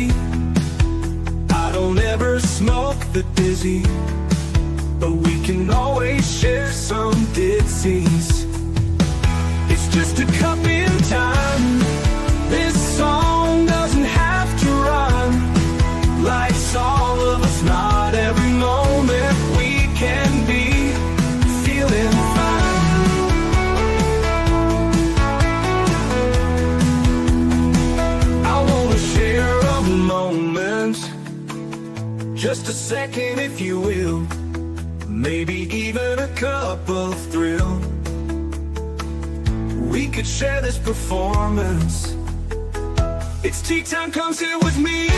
easy. I don't ever smoke the dizzy, but we can always share some ditsies. It's just a cup in time. This song doesn't have to run. Life's all of us, not every moment we can be feeling fine. I wanna share a moment, just a second if you will, maybe even a cup of thrill. We could share this performance. It's tea time, come sit with me.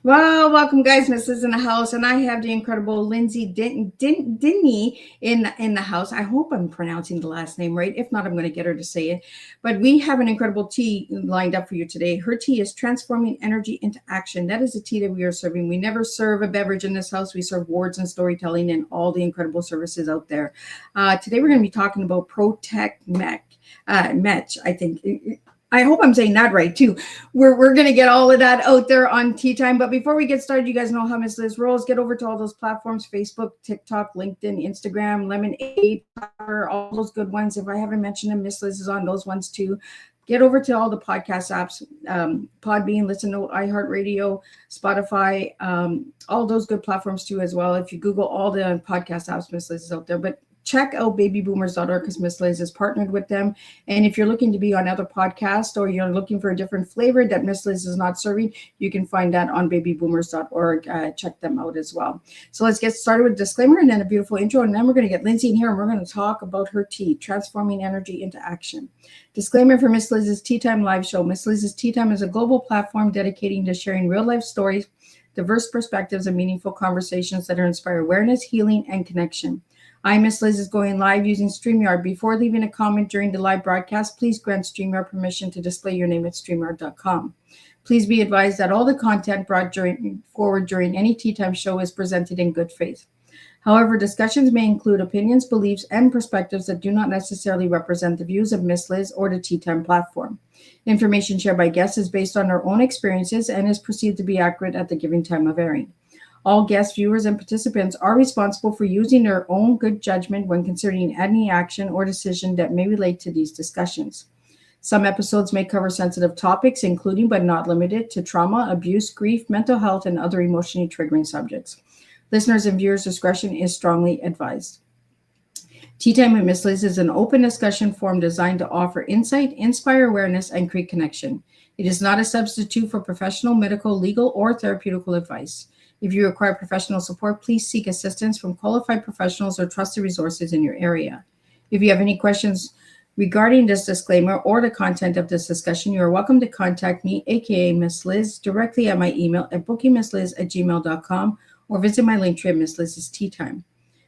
Well, welcome guys, Miss Liz in the house, and I have the incredible Lindsey Dinneen in the house. I hope I'm pronouncing the last name right. If not, I'm going to get her to say it. But we have an incredible tea lined up for you today. Her tea is Transforming Energy into Action. That is the tea that we are serving. We never serve a beverage in this house. We serve words and storytelling and all the incredible services out there. Today we're going to be talking about Project Medtech, I think. I hope I'm saying that right too. We're going to get all of that out there on Tea Time. But before we get started, you guys know how Miss Liz rolls. Get over to all those platforms: Facebook, TikTok, LinkedIn, Instagram, Lemonade, all those good ones. If I haven't mentioned them, Miss Liz is on those ones too. Get over to all the podcast apps, Podbean, Listen to iHeartRadio, Spotify, all those good platforms too as well. If you Google all the podcast apps, Miss Liz is out there. But check out babyboomers.org because Miss Liz is partnered with them. And if you're looking to be on other podcasts or you're looking for a different flavor that Miss Liz is not serving, you can find that on babyboomers.org. Check them out as well. So let's get started with a disclaimer and then a beautiful intro. And then we're going to get Lindsey in here and we're going to talk about her tea, Transforming Energy into Action. Disclaimer for Miss Liz's Tea Time live show. Miss Liz's Tea Time is a global platform dedicating to sharing real life stories, diverse perspectives, and meaningful conversations that inspire awareness, healing, and connection. I, Miss Liz, is going live using StreamYard. Before leaving a comment during the live broadcast, please grant StreamYard permission to display your name at StreamYard.com. Please be advised that all the content brought forward during any Tea Time show is presented in good faith. However, discussions may include opinions, beliefs, and perspectives that do not necessarily represent the views of Miss Liz or the Tea Time platform. Information shared by guests is based on their own experiences and is perceived to be accurate at the given time of airing. All guests, viewers, and participants are responsible for using their own good judgment when considering any action or decision that may relate to these discussions. Some episodes may cover sensitive topics, including but not limited to trauma, abuse, grief, mental health, and other emotionally triggering subjects. Listeners' and viewers' discretion is strongly advised. Tea Time with Miss Liz is an open discussion forum designed to offer insight, inspire awareness, and create connection. It is not a substitute for professional, medical, legal, or therapeutical advice. If you require professional support, please seek assistance from qualified professionals or trusted resources in your area. If you have any questions regarding this disclaimer or the content of this discussion, you are welcome to contact me, aka Miss Liz, directly at my email at bookingmissliz@gmail.com or visit my link tree at Miss Liz's Tea Time.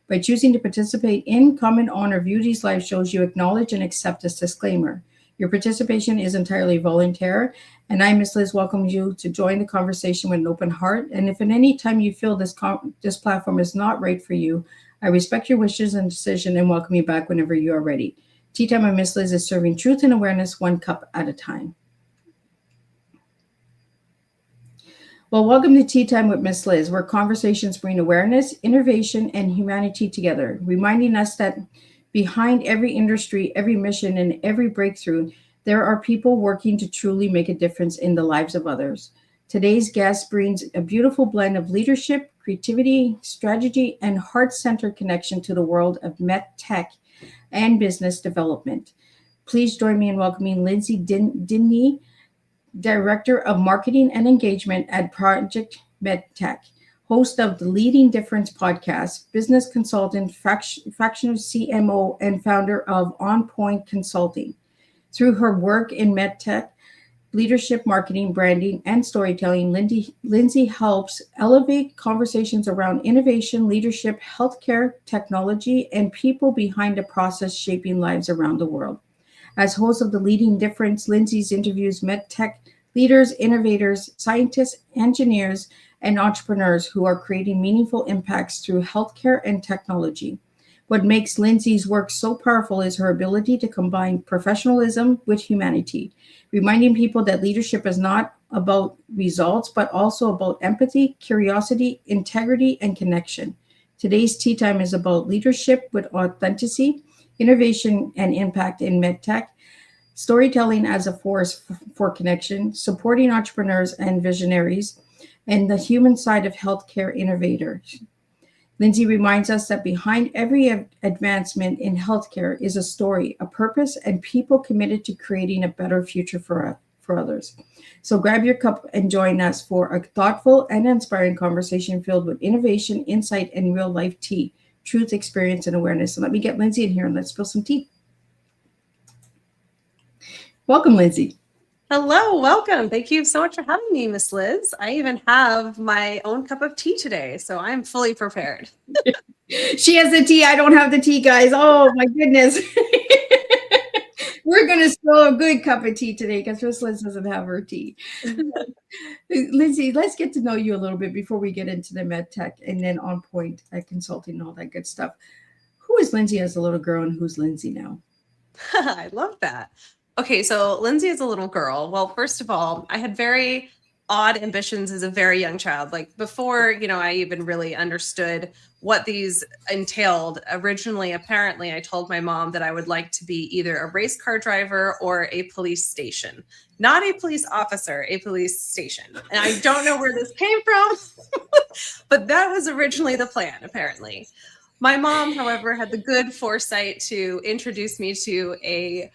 By choosing to participate in, comment on, or view these live shows, you acknowledge and accept this disclaimer. Your participation is entirely voluntary, and I, Miss Liz, welcome you to join the conversation with an open heart. And if at any time you feel this platform is not right for you, I respect your wishes and decision and welcome you back whenever you are ready. Tea Time with Miss Liz is serving truth and awareness one cup at a time. Well, welcome to Tea Time with Miss Liz, where conversations bring awareness, innovation, and humanity together, reminding us that behind every industry, every mission, and every breakthrough, there are people working to truly make a difference in the lives of others. Today's guest brings a beautiful blend of leadership, creativity, strategy, and heart-centered connection to the world of medtech and business development. Please join me in welcoming Lindsey Dinneen, Director of Marketing and Engagement at Project Medtech, host of the Leading Difference podcast, business consultant, fractional CMO, and founder of On Point Consulting. Through her work in medtech, leadership, marketing, branding, and storytelling, Lindsey helps elevate conversations around innovation, leadership, healthcare, technology, and people behind the process shaping lives around the world. As host of the Leading Difference, Lindsey's interviews medtech leaders, innovators, scientists, engineers, and entrepreneurs who are creating meaningful impacts through healthcare and technology. What makes Lindsey's work so powerful is her ability to combine professionalism with humanity, reminding people that leadership is not about results, but also about empathy, curiosity, integrity, and connection. Today's tea time is about leadership with authenticity, innovation, and impact in medtech, storytelling as a force for connection, supporting entrepreneurs and visionaries, and the human side of healthcare innovators. Lindsey reminds us that behind every advancement in healthcare is a story, a purpose, and people committed to creating a better future for others. So grab your cup and join us for a thoughtful and inspiring conversation filled with innovation, insight, and real life tea, truth, experience, and awareness. So let me get Lindsey in here and let's spill some tea. Welcome, Lindsey. Hello, welcome. Thank you so much for having me, Miss Liz. I even have my own cup of tea today, so I'm fully prepared. She has the tea. I don't have the tea, guys. Oh, my goodness. We're going to spill a good cup of tea today because Miss Liz doesn't have her tea. Lindsey, let's get to know you a little bit before we get into the med tech and then on point consulting and all that good stuff. Who is Lindsey as a little girl and who's Lindsey now? I love that. Okay, so Lindsey is a little girl. Well, first of all, I had very odd ambitions as a very young child. Like before, I even really understood what these entailed. Originally, apparently, I told my mom that I would like to be either a race car driver or a police station. Not a police officer, a police station. And I don't know where this came from, but that was originally the plan, apparently. My mom, however, had the good foresight to introduce me to a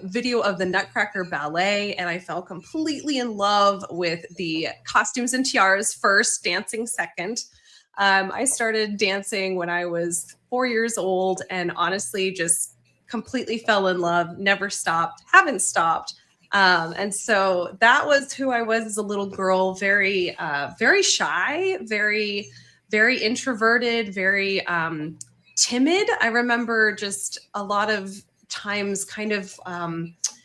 video of the Nutcracker Ballet, and I fell completely in love with the costumes and tiaras first, dancing second. I started dancing when I was 4 years old and honestly just completely fell in love, never stopped, haven't stopped. And so that was who I was as a little girl, very, very shy, very, very introverted, very timid. I remember just a lot of times kind of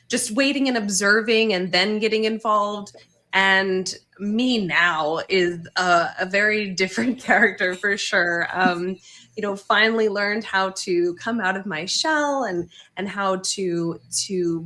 just waiting and observing and then getting involved. And me now is a very different character for sure. Finally learned how to come out of my shell and how to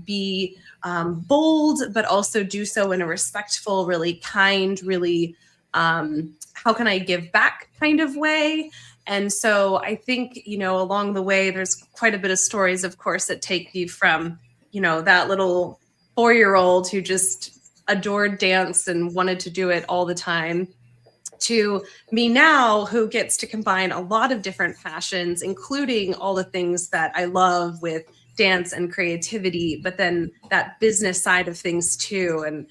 be bold, but also do so in a respectful, really kind, really how can I give back kind of way. And so I think, along the way, there's quite a bit of stories, of course, that take you from, that little 4-year-old who just adored dance and wanted to do it all the time to me now, who gets to combine a lot of different passions, including all the things that I love with dance and creativity, but then that business side of things too. And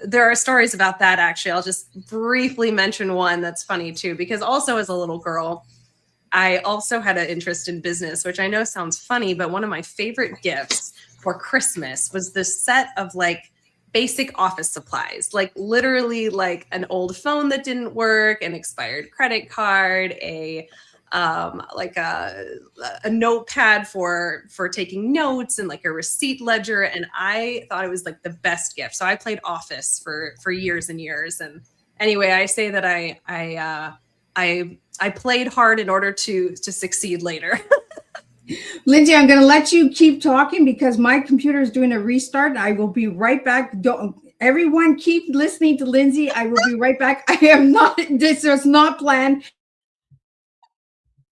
there are stories about that, actually. I'll just briefly mention one that's funny too, because also as a little girl, I also had an interest in business, which I know sounds funny, but one of my favorite gifts for Christmas was this set of like basic office supplies, like literally like an old phone that didn't work, an expired credit card, a notepad for taking notes, and like a receipt ledger. And I thought it was like the best gift. So I played Office for years and years. And anyway, I say that I played hard in order to succeed later. Lindsey, I'm going to let you keep talking because my computer is doing a restart. I will be right back. Everyone keep listening to Lindsey. I will be right back. This was not planned.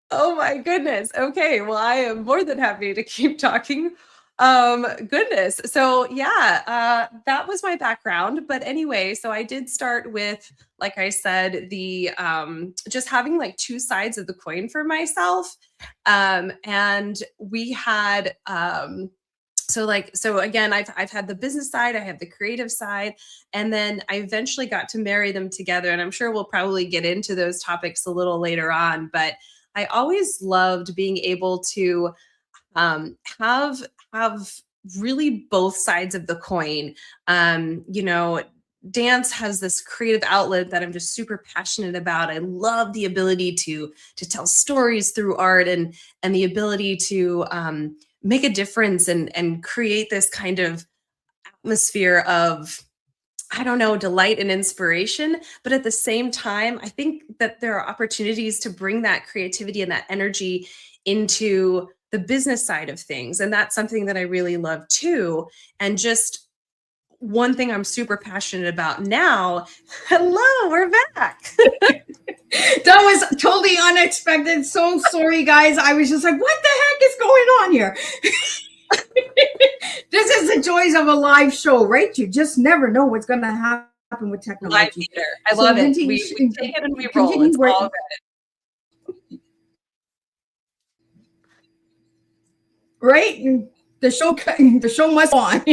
Oh my goodness. Okay. Well, I am more than happy to keep talking. Goodness. So yeah, that was my background. But anyway, so I did start with, like I said, the just having like two sides of the coin for myself. And we had so again, I've had the business side, I have the creative side, and then I eventually got to marry them together. And I'm sure we'll probably get into those topics a little later on, but I always loved being able to have really both sides of the coin. Dance has this creative outlet that I'm just super passionate about. I love the ability to tell stories through art and the ability to make a difference and create this kind of atmosphere of I don't know, delight and inspiration. But at the same time, I think that there are opportunities to bring that creativity and that energy into the business side of things. And that's something that I really love too. And just one thing I'm super passionate about now. Hello, we're back. That was totally unexpected. So sorry, guys. I was just like, what the heck is going on here? This is the joys of a live show, right? You just never know what's going to happen with technology. Live theater. I love it. We take it and we roll. It's all good. Right? The show must go on.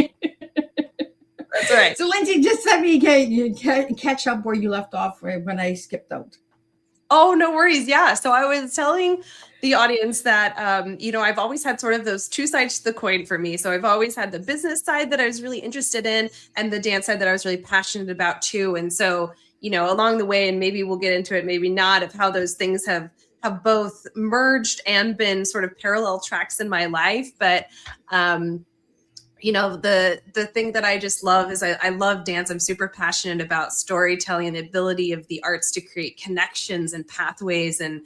That's right. So Lindsey, just let me catch up where you left off when I skipped out. Oh, no worries. Yeah. So I was telling the audience that, I've always had sort of those two sides to the coin for me. So I've always had the business side that I was really interested in and the dance side that I was really passionate about too. And so, along the way, and maybe we'll get into it, maybe not, of how those things have both merged and been sort of parallel tracks in my life. But, the thing that I just love is I love dance. I'm super passionate about storytelling and the ability of the arts to create connections and pathways and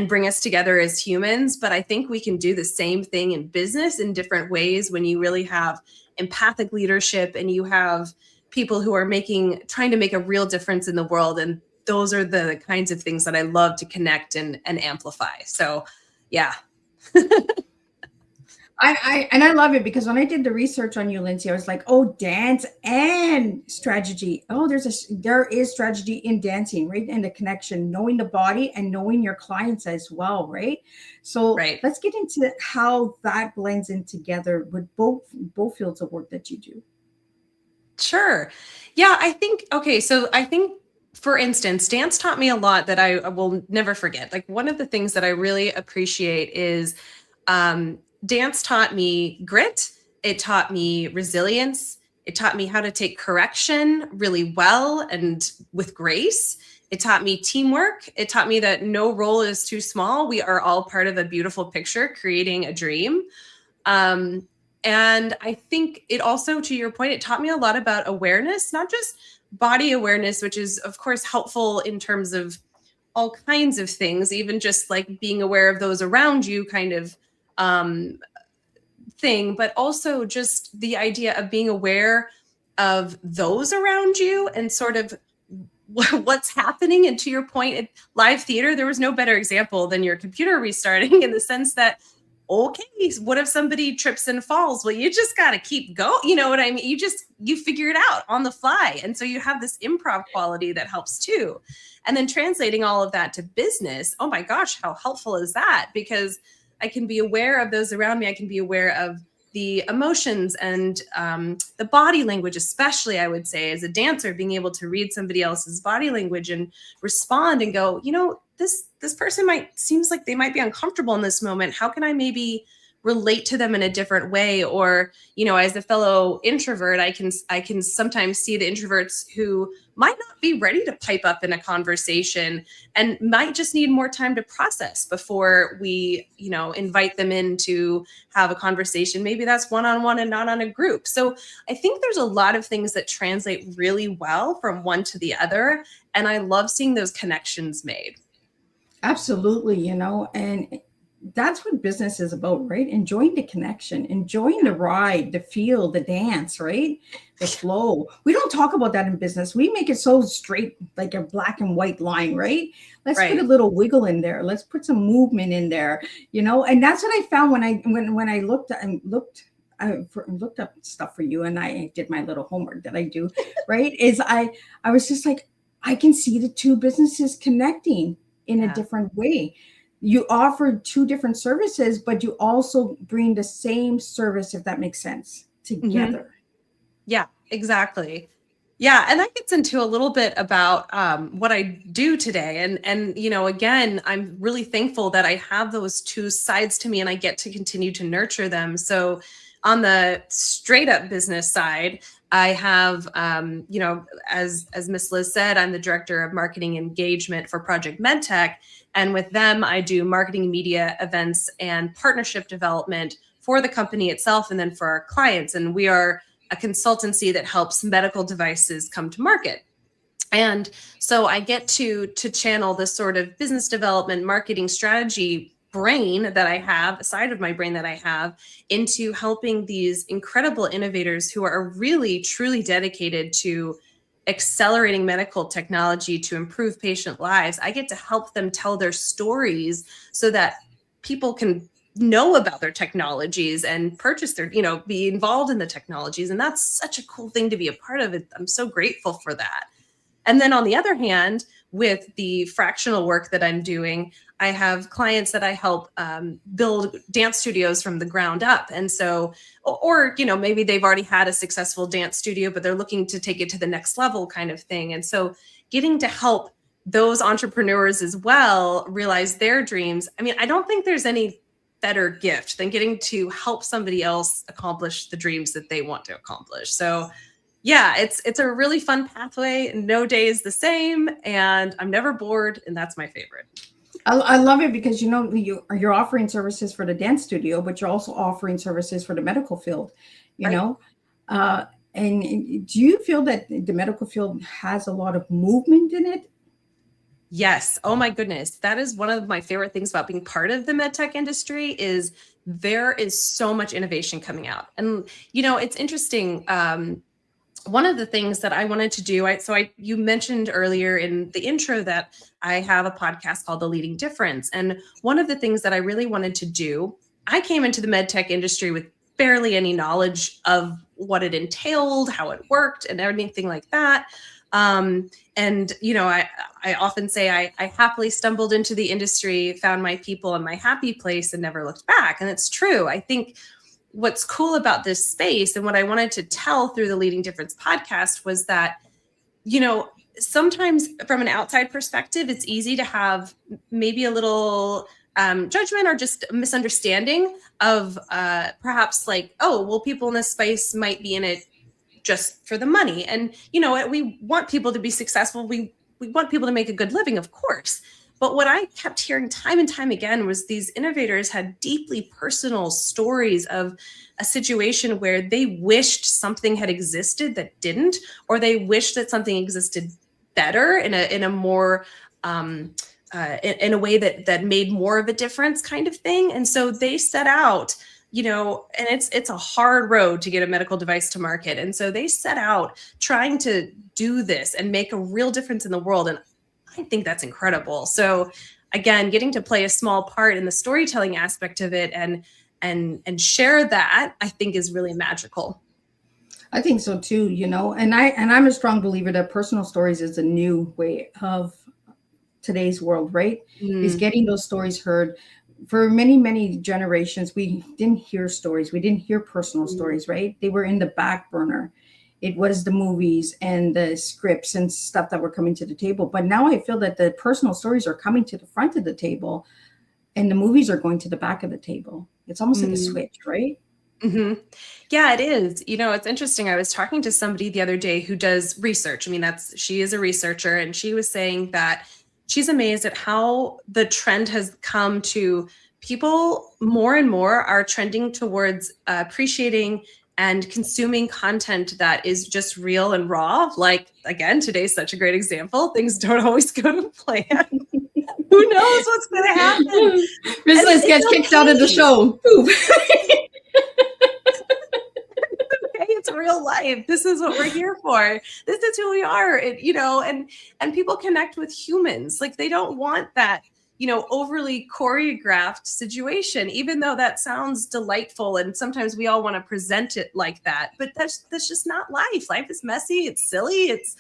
bring us together as humans. But I think we can do the same thing in business in different ways when you really have empathic leadership and you have people who are trying to make a real difference in the world. And those are the kinds of things that I love to connect and amplify. So, yeah. I love it because when I did the research on you, Lindsey, I was like, oh, dance and strategy. Oh, there is strategy in dancing, right? And the connection, knowing the body and knowing your clients as well, right? So let's get into how that blends in together with both fields of work that you do. Sure. Yeah, I think, for instance, dance taught me a lot that I will never forget. Like one of the things that I really appreciate is dance taught me grit. It taught me resilience. It taught me how to take correction really well and with grace. It taught me teamwork. It taught me that no role is too small. We are all part of a beautiful picture, creating a dream. And I think it also, to your point, it taught me a lot about awareness, not just body awareness, which is, of course, helpful in terms of all kinds of things, even just like being aware of those around you kind of thing, but also just the idea of being aware of those around you and sort of what's happening. And to your point, live theater, there was no better example than your computer restarting, in the sense that, okay, what if somebody trips and falls? Well, you just got to keep going. You know what I mean? You figure it out on the fly. And so you have this improv quality that helps too. And then translating all of that to business, oh my gosh, how helpful is that? Because I can be aware of those around me. I can be aware of the emotions and the body language, especially, I would say, as a dancer, being able to read somebody else's body language and respond and go, this person seems like they might be uncomfortable in this moment. How can I maybe relate to them in a different way? Or, as a fellow introvert, I can sometimes see the introverts who might not be ready to pipe up in a conversation and might just need more time to process before we, invite them in to have a conversation. Maybe that's one-on-one and not on a group. So I think there's a lot of things that translate really well from one to the other. And I love seeing those connections made. Absolutely. And that's what business is about, right? Enjoying the connection, enjoying the ride, the feel, the dance, right? The flow. We don't talk about that in business. We make it so straight, like a black and white line, right? Let's put a little wiggle in there. Let's put some movement in there, and that's what I found when I looked up stuff for you, and I did my little homework that I do, right? Is I was just like, I can see the two businesses connecting in a different way. You offer two different services, but you also bring the same service, if that makes sense, together. Mm-hmm. Yeah, exactly. Yeah. And that gets into a little bit about what I do today. And, again, I'm really thankful that I have those two sides to me and I get to continue to nurture them. So on the straight up business side, I have, as Miss Liz said, I'm the director of marketing engagement for Project Medtech. And with them, I do marketing, media, events, and partnership development for the company itself and then for our clients. And we are a consultancy that helps medical devices come to market. And so I get to channel this sort of business development, marketing strategy brain that I have, a side of my brain that I have, into helping these incredible innovators who are really, truly dedicated to accelerating medical technology to improve patient lives. I get to help them tell their stories so that people can know about their technologies and purchase their, be involved in the technologies. And that's such a cool thing to be a part of. I'm so grateful for that. And then on the other hand, with the fractional work that I'm doing, I have clients that I help build dance studios from the ground up. And so, or, maybe they've already had a successful dance studio, but they're looking to take it to the next level kind of thing. And so getting to help those entrepreneurs as well realize their dreams. I mean, I don't think there's any better gift than getting to help somebody else accomplish the dreams that they want to accomplish. So yeah, it's a really fun pathway. No day is the same, and I'm never bored, and that's my favorite. I love it because you're offering services for the dance studio, but you're also offering services for the medical field. And do you feel that the medical field has a lot of movement in it? Yes. Oh my goodness. That is one of my favorite things about being part of the medtech industry is there is so much innovation coming out. And, it's interesting. One of the things that I wanted to do, you mentioned earlier in the intro that I have a podcast called The Leading Difference. And one of the things that I really wanted to do, I came into the medtech industry with barely any knowledge of what it entailed, how it worked, and anything like that. I often say I happily stumbled into the industry, found my people and my happy place, and never looked back. And it's true. I think what's cool about this space and what I wanted to tell through the Leading Difference podcast was that, sometimes from an outside perspective, it's easy to have maybe a little judgment or just a misunderstanding of perhaps like, oh, well, people in this space might be in it just for the money. And, we want people to be successful. We want people to make a good living, of course. But what I kept hearing time and time again was these innovators had deeply personal stories of a situation where they wished something had existed that didn't, or they wished that something existed better in a more in a way that made more of a difference kind of thing. And so they set out, and it's a hard road to get a medical device to market. And so they set out trying to do this and make a real difference in the world. And I think that's incredible. So again, getting to play a small part in the storytelling aspect of it and share that, I think is really magical. I think so too, and I'm a strong believer that personal stories is a new way of today's world, right? Is getting those stories heard. For many, many generations, we didn't hear stories. We didn't hear personal stories, right? They were in the back burner. It was the movies and the scripts and stuff that were coming to the table. But now I feel that the personal stories are coming to the front of the table and the movies are going to the back of the table. It's almost like a switch, right? Mm-hmm. Yeah, it is. It's interesting. I was talking to somebody the other day who does research. I mean, she is a researcher, and she was saying that she's amazed at how the trend has come to people more and more are trending towards appreciating and consuming content that is just real and raw. Like, again, today's such a great example. Things don't always go to plan. Who knows what's going to happen? Business gets kicked out of the show. It's real life. This is what we're here for. This is who we are. And people connect with humans. Like, they don't want that, overly choreographed situation, even though that sounds delightful. And sometimes we all want to present it like that, but that's just not life. Life is messy. It's silly. It's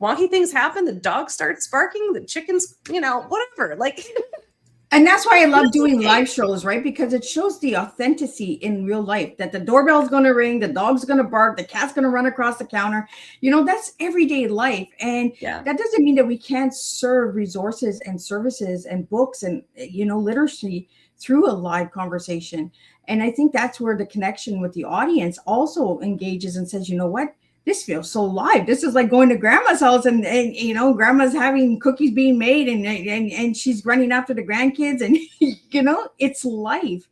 wonky things happen. The dog starts barking, the chickens, whatever. Like, and that's why I love doing live shows, right? Because it shows the authenticity in real life, that the doorbell's going to ring, the dog's going to bark, the cat's going to run across the counter. That's everyday life. And that doesn't mean that we can't serve resources and services and books and, literacy through a live conversation. And I think that's where the connection with the audience also engages and says, you know what? This feels so live. This is like going to grandma's house and grandma's having cookies being made and she's running after the grandkids and, it's life.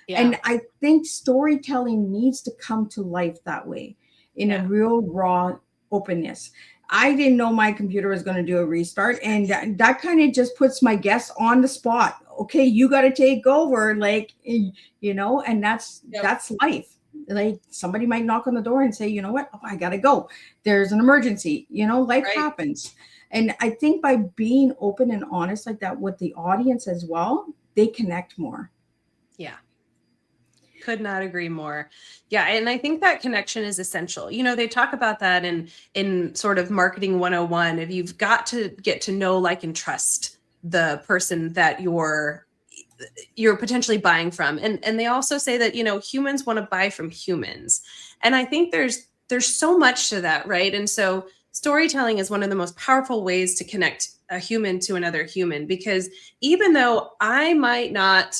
Yeah. And I think storytelling needs to come to life that way. in a real raw openness. I didn't know my computer was going to do a restart, and that kind of just puts my guests on the spot. Okay, you got to take over, like, you know, and that's life. Like, somebody might knock on the door and say, you know what, oh, I got to go. There's an emergency, you know, life happens. And I think by being open and honest like that with the audience as well, they connect more. Yeah. Could not agree more. Yeah. And I think that connection is essential. You know, they talk about that in sort of marketing 101, if you've got to get to know, like, and trust the person that you're potentially buying from. And they also say that, you know, humans want to buy from humans. And I think there's so much to that, right? And so storytelling is one of the most powerful ways to connect a human to another human, because even though I might not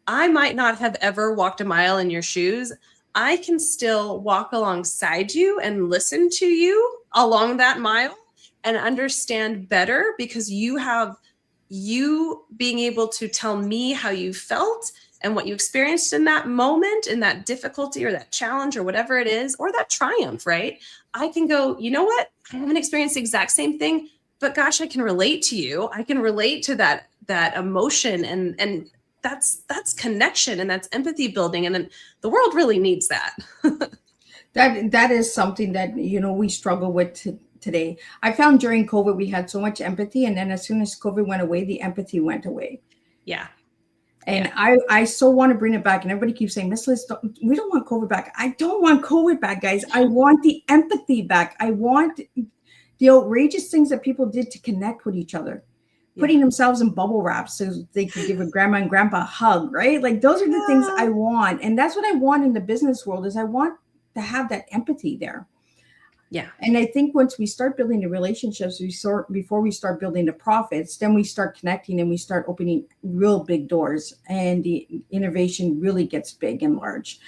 have ever walked a mile in your shoes, I can still walk alongside you and listen to you along that mile and understand better, because you being able to tell me how you felt and what you experienced in that moment, in that difficulty or that challenge or whatever it is, or that triumph, right? I can go, you know what? I haven't experienced the exact same thing, but gosh, I can relate to you. I can relate to that emotion, and that's connection, and that's empathy building. And then the world really needs that. That is something that, you know, we struggle with today. I found during COVID, we had so much empathy. And then as soon as COVID went away, the empathy went away. Yeah. And I so want to bring it back. And everybody keeps saying, Miss Liz, we don't want COVID back. I don't want COVID back, guys. I want the empathy back. I want the outrageous things that people did to connect with each other. Putting themselves in bubble wrap so they could give a grandma and grandpa a hug, right? Like, those are the things I want. And that's what I want in the business world, is I want to have that empathy there. Yeah. And I think once we start building the relationships, before we start building the profits, then we start connecting and we start opening real big doors, and the innovation really gets big and large.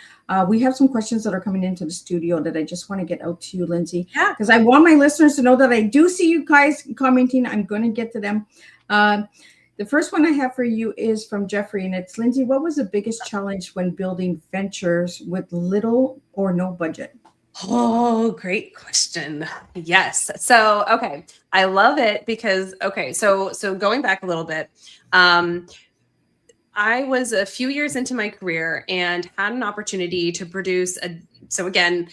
We have some questions that are coming into the studio that I just want to get out to you, Lindsey, because I want my listeners to know that I do see you guys commenting. I'm going to get to them. The first one I have for you is from Jeffrey, and it's, Lindsey, what was the biggest challenge when building ventures with little or no budget? Oh, great question. Yes. So, okay. I love it because, okay. So going back a little bit, I was a few years into my career and had an opportunity to produce so again,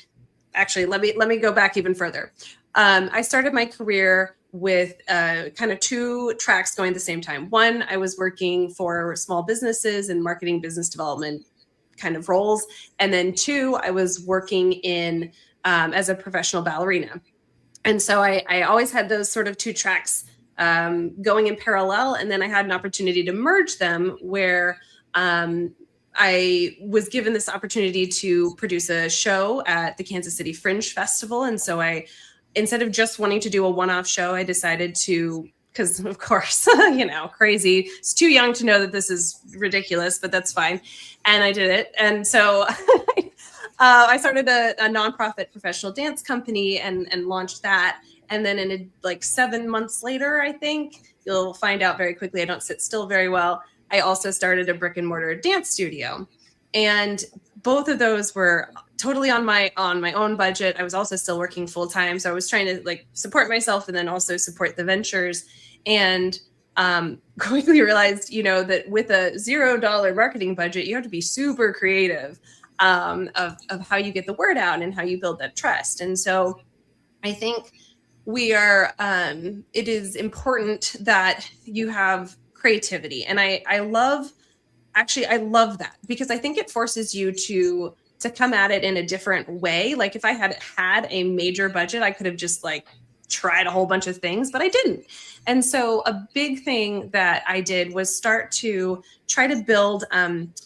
actually, let me go back even further. I started my career with kind of two tracks going at the same time. One, I was working for small businesses and marketing, business development kind of roles. And then two, I was working in as a professional ballerina. And so I always had those sort of two tracks going in parallel. And then I had an opportunity to merge them, where I was given this opportunity to produce a show at the Kansas City Fringe Festival. And so instead of just wanting to do a one-off show, I decided to, because of course, you know, crazy. It's too young to know that this is ridiculous, but that's fine. And I did it. And so I started a nonprofit professional dance company and launched that. And then like 7 months later, I think, you'll find out very quickly, I don't sit still very well, I also started a brick and mortar dance studio. And both of those were totally on my own budget. I was also still working full time. So I was trying to like support myself and then also support the ventures. And quickly realized, you know, that with a $0 marketing budget, you have to be super creative of how you get the word out and how you build that trust. And so I think it is important that you have creativity. And I love that, because I think it forces you to come at it in a different way. Like, if I had a major budget, I could have just like tried a whole bunch of things, but I didn't. And so a big thing that I did was start to try to build, again,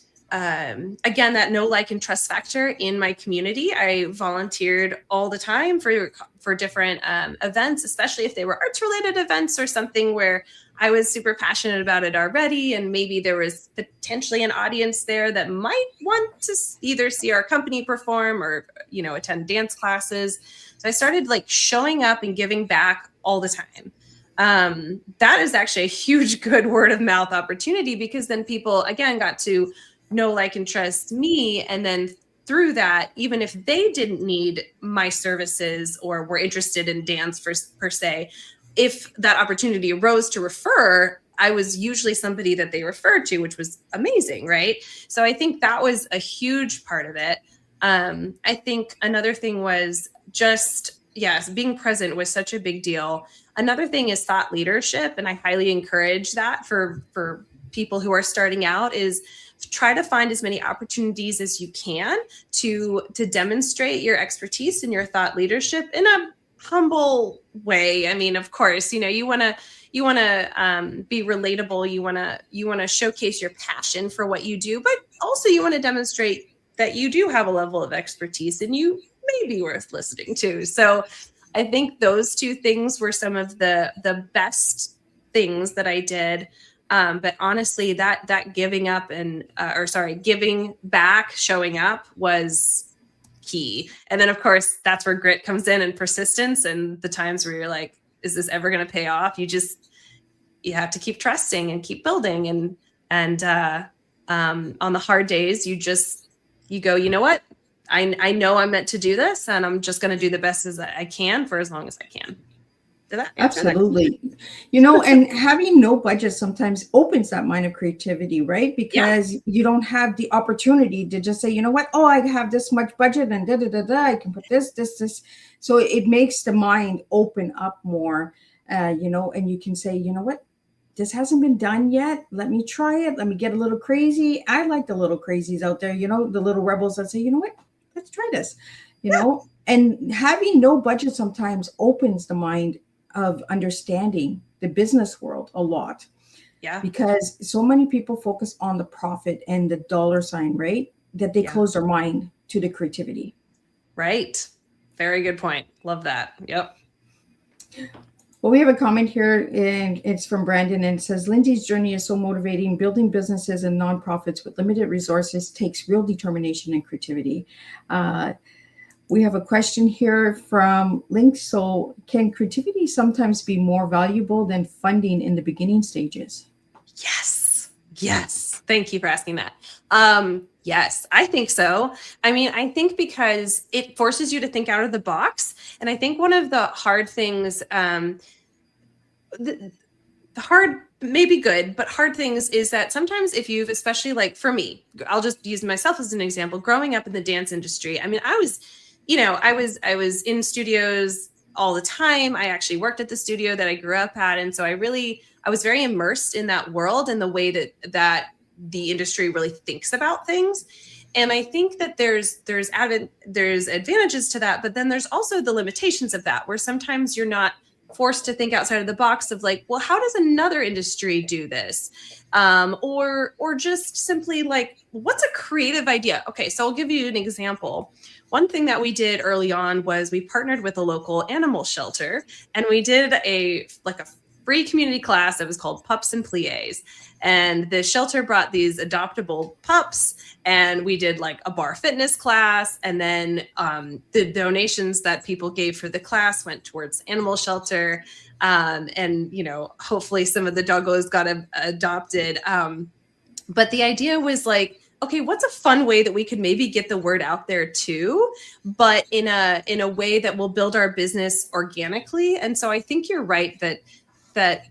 that know, like, and trust factor in my community. I volunteered all the time for different events, especially if they were arts related events or something where I was super passionate about it already. And maybe there was potentially an audience there that might want to either see our company perform or, you know, attend dance classes. So I started like showing up and giving back all the time. That is actually a huge good word of mouth opportunity, because then people again got to know, like, and trust me, and then through that, even if they didn't need my services or were interested in dance per se, if that opportunity arose to refer, I was usually somebody that they referred to, which was amazing, right? So I think that was a huge part of it. I think another thing was just, yes, being present was such a big deal. Another thing is thought leadership, and I highly encourage that for people who are starting out, is try to find as many opportunities as you can to demonstrate your expertise and your thought leadership in a humble way. I mean, of course, you know, you want to be relatable. You want to showcase your passion for what you do, but also you want to demonstrate that you do have a level of expertise and you may be worth listening to. So I think those two things were some of the best things that I did. But honestly, that giving up giving back, showing up was key. And then of course, that's where grit comes in and persistence, and the times where you're like, is this ever going to pay off? You have to keep trusting and keep building. And on the hard days, you go, you know what? I know I'm meant to do this, and I'm just going to do the best as I can for as long as I can. Did that answer Absolutely. You know, and having no budget sometimes opens that mind of creativity, right? Because you don't have the opportunity to just say, you know what? Oh, I have this much budget and I can put this. So it makes the mind open up more, you know, and you can say, you know what? This hasn't been done yet. Let me try it. Let me get a little crazy. I like the little crazies out there, you know, the little rebels that say, you know what? Let's try this, you know, and having no budget sometimes opens the mind of understanding the business world a lot. Yeah. Because so many people focus on the profit and the dollar sign, right? That they close their mind to the creativity. Right. Very good point. Love that. Yep. Well, we have a comment here, and it's from Brandon, and it says, Lindsey's journey is so motivating. Building businesses and nonprofits with limited resources takes real determination and creativity. We have a question here from Link. So can creativity sometimes be more valuable than funding in the beginning stages? Yes. Yes. Thank you for asking that. Yes, I think so. I mean, I think because it forces you to think out of the box. And I think one of the hard things, the hard, maybe good, but hard things is that sometimes if you've, especially like for me, I'll just use myself as an example, growing up in the dance industry. I mean, I was in studios all the time. I actually worked at the studio that I grew up at. And so I was very immersed in that world and the way that the industry really thinks about things. And I think that there's advantages to that, but then there's also the limitations of that, where sometimes you're not forced to think outside of the box of like, well, how does another industry do this? Or just simply like, what's a creative idea? Okay, so I'll give you an example. One thing that we did early on was we partnered with a local animal shelter, and we did a free community class that was called Pups and Pliés. And the shelter brought these adoptable pups, and we did like a bar fitness class. And then the donations that people gave for the class went towards animal shelter. And, you know, hopefully some of the doggos got adopted. But the idea was like, okay, what's a fun way that we could maybe get the word out there too, but in a way that will build our business organically. And so I think you're right that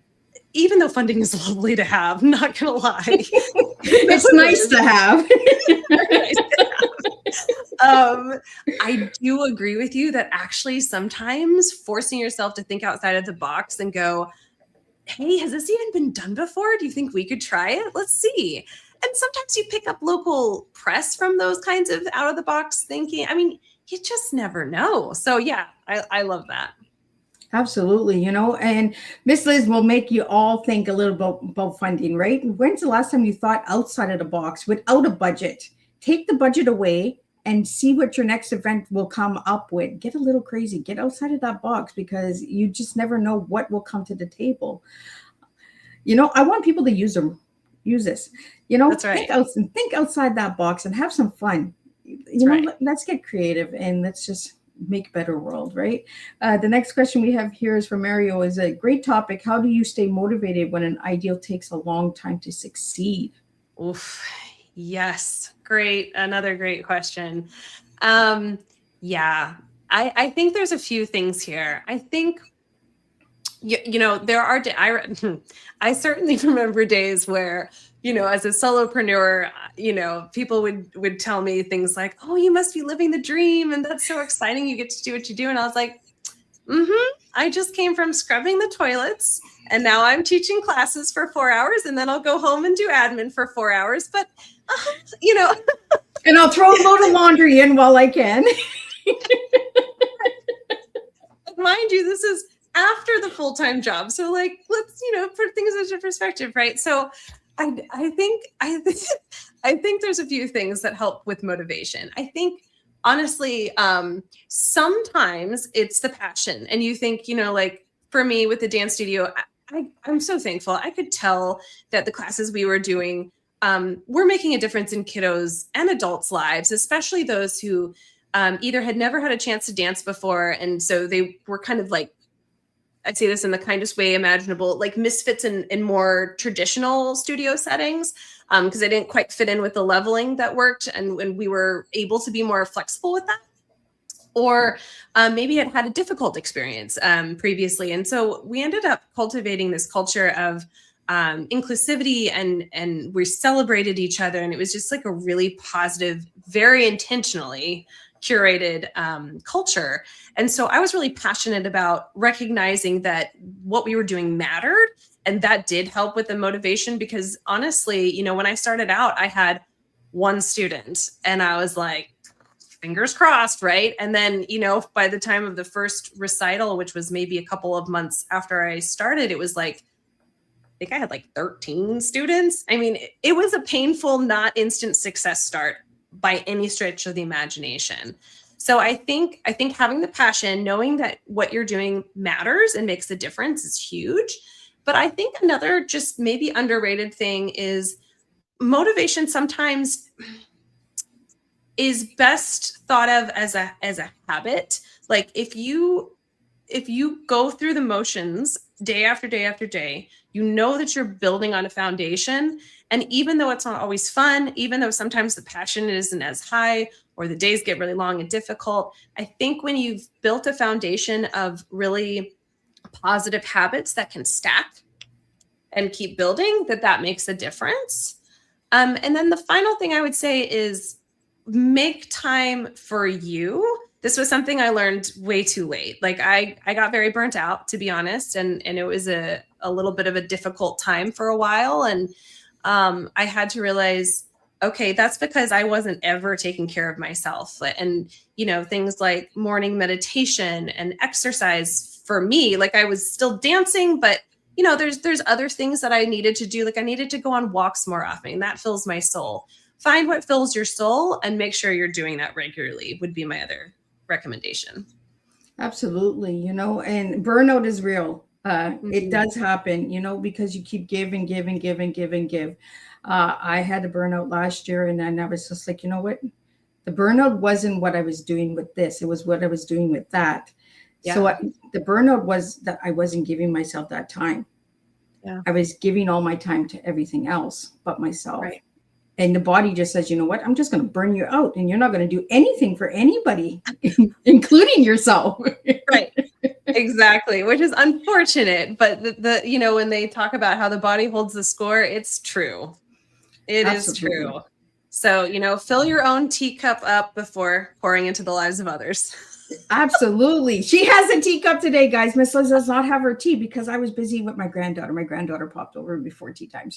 even though funding is lovely to have, not gonna lie, it's nice to have. I do agree with you that actually sometimes forcing yourself to think outside of the box and go, hey, has this even been done before? Do you think we could try it? Let's see. And sometimes you pick up local press from those kinds of out of the box thinking. I mean, you just never know. So yeah, I love that. Absolutely. You know, and Miss Liz will make you all think a little about funding, right? When's the last time you thought outside of the box without a budget? Take the budget away and see what your next event will come up with. Get a little crazy, get outside of that box, because you just never know what will come to the table. You know, I want people to use this, you know, that's right. Think outside that box and have some fun. You know, let's get creative and let's just make a better world, right? The next question we have here is from Mario. Is a great topic. How do you stay motivated when an ideal takes a long time to succeed? Oof. Yes. Another great question. Yeah, I think there's a few things here. I think, there are, I certainly remember days where, as a solopreneur, people would tell me things like, oh, you must be living the dream. And that's so exciting. You get to do what you do. And I was like, I just came from scrubbing the toilets and now I'm teaching classes for 4 hours and then I'll go home and do admin for 4 hours. But, and I'll throw a load of laundry in while I can. Mind you, this is after the full-time job. So like, let's, put things into perspective, right? So I think there's a few things that help with motivation. I think honestly, sometimes it's the passion and you think, like for me with the dance studio, I'm so thankful. I could tell that the classes we were doing were making a difference in kiddos and adults' lives, especially those who either had never had a chance to dance before. And so they were kind of like, I'd say this in the kindest way imaginable, like misfits in more traditional studio settings, because I didn't quite fit in with the leveling that worked. And when we were able to be more flexible with that, or maybe had a difficult experience previously. And so we ended up cultivating this culture of inclusivity and we celebrated each other. And it was just like a really positive, very intentionally curated culture. And so I was really passionate about recognizing that what we were doing mattered. And that did help with the motivation because honestly, when I started out, I had one student and I was like, fingers crossed, right? And then, by the time of the first recital, which was maybe a couple of months after I started, it was like, I think I had like 13 students. I mean, it was a painful, not instant success start by any stretch of the imagination. So I think having the passion, knowing that what you're doing matters and makes a difference is huge. But I think another just maybe underrated thing is motivation sometimes is best thought of as a habit. Like if you go through the motions day after day after day, you know that you're building on a foundation. And even though it's not always fun, even though sometimes the passion isn't as high or the days get really long and difficult, I think when you've built a foundation of really positive habits that can stack and keep building, that makes a difference. And then the final thing I would say is make time for you. This was something I learned way too late. Like I got very burnt out, to be honest. And it was a little bit of a difficult time for a while. And I had to realize, okay, that's because I wasn't ever taking care of myself. And, things like morning meditation and exercise for me, like I was still dancing, but there's other things that I needed to do. Like I needed to go on walks more often. And that fills my soul. Find what fills your soul and make sure you're doing that regularly would be my other recommendation. Absolutely. And burnout is real. It does happen, because you keep give and give and give and give and give. I had a burnout last year and then I was just like, you know what? The burnout wasn't what I was doing with this. It was what I was doing with that. Yeah. So the burnout was that I wasn't giving myself that time. Yeah. I was giving all my time to everything else but myself. Right. And the body just says, you know what? I'm just going to burn you out and you're not going to do anything for anybody, including yourself. Right. Exactly. Which is unfortunate. But when they talk about how the body holds the score, it's true. It Absolutely. Is true. So, fill your own teacup up before pouring into the lives of others. Absolutely. She has a teacup today, guys. Miss Liz does not have her tea because I was busy with my granddaughter. My granddaughter popped over before tea time.